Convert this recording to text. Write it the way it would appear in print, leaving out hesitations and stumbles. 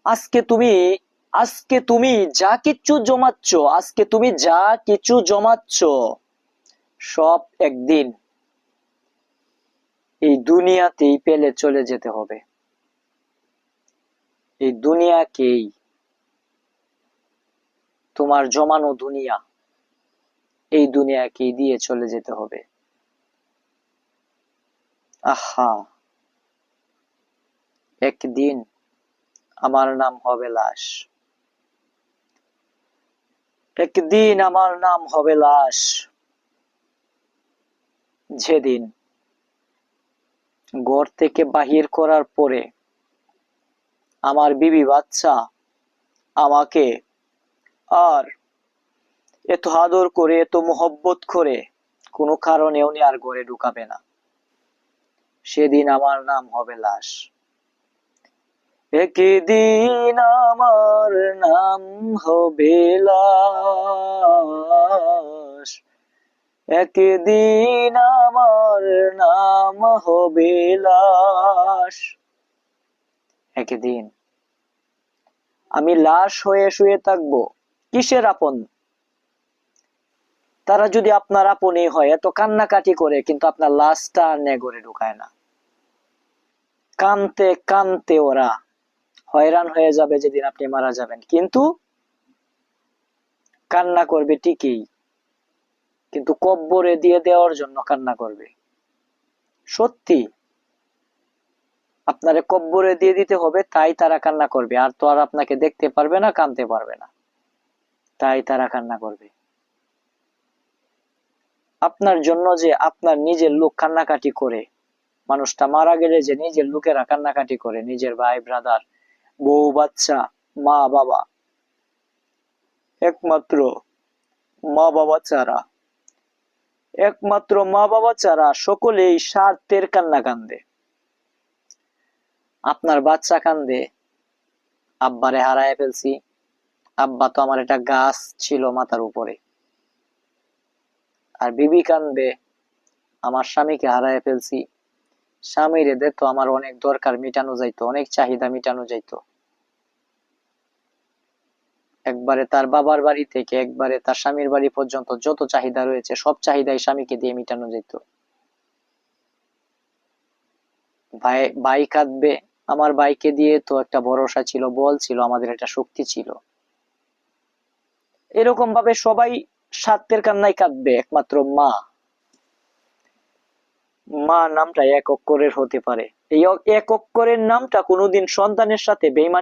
আজকে তুমি আজকে তুমি যা কিছু জমাচ্ছ, আজকে তুমি যা কিছু জমাচ্ছ, সব একদিন এই দুনিয়াতেই পেলে চলে যেতে হবে। এই দুনিয়াকেই, তোমার জমানো দুনিয়া, এই দুনিয়াকেই দিয়ে চলে যেতে হবে। আহা, একদিন আমার নাম হবে লাশ। একদিন আমার নাম হবে লাশ, যেদিন ঘর থেকে বাহির করার পরে আমার বিবি বাচ্চা আমাকে আর এত আদর করে, এত মোহব্বত করে কোনো কারণে উনি আর ঘরে ঢুকাবে না। সেদিন আমার নাম হবে লাশ। একদিন আমার নাম হবে লাশ। একদিন আমার নাম হবে লাশ। একদিন আমি লাশ হয়ে শুয়ে থাকবো। কিসের আপন? তারা যদি আপনার আপনই হয়, এত কান্নাকাটি করে কিন্তু আপনার লাশটা আর নেগরে ঢুকায় না। কানতে কানতে ওরা হয়রান হয়ে যাবে যেদিন আপনি মারা যাবেন, কিন্তু কান্না করবে ঠিকই, কিন্তু কব্বরে দিয়ে দেওয়ার জন্য কান্না করবে। সত্যি, আপনারে কব্বরে দিয়ে দিতে হবে, তাই তারা কান্না করবে। আর তো আর আপনাকে দেখতে পারবে না, কানতে পারবে না, তাই তারা কান্না করবে। আপনার জন্য যে আপনার নিজের লোক কান্নাকাটি করে, মানুষটা মারা গেলে যে নিজের লোকেরা কান্নাকাটি করে, নিজের ভাই ব্রাদার, বউ বাচ্চা, মা বাবা, একমাত্র মা বাবা ছাড়া, একমাত্র মা বাবা ছাড়া সকলেই স্বার্থের কান্না কান্দে। আপনার বাচ্চা কান্দে, আব্বারে হারায় ফেলছি, আব্বা তো আমার একটা গাছ ছিল মাথার উপরে। আর বিবি কান্দে, আমার স্বামীকে হারায় ফেলছি, স্বামীর এদের তো আমার অনেক দরকার মিটানো যাইতো, অনেক চাহিদা মিটানো যাইতো। একবারে তার বাবার বাড়ি থেকে একবারে তার স্বামীর বাড়ি পর্যন্ত যত চাহিদা রয়েছে সব চাহিদাই স্বামীকে দিয়ে মিটানো যেত। ভাই ভাই কাঁদবে, আমার ভাইকে দিয়ে তো একটা ভরসা ছিল, বল ছিল, আমাদের একটা শক্তি ছিল। এরকম ভাবে সবাই স্বার্থের কান্নায় কাঁদবে, একমাত্র মা। মা নামটা এক অক্ষরের হতে পারে, এই এক অক্ষরের নামটা কোনোদিন সন্তানের সাথে বেইমানি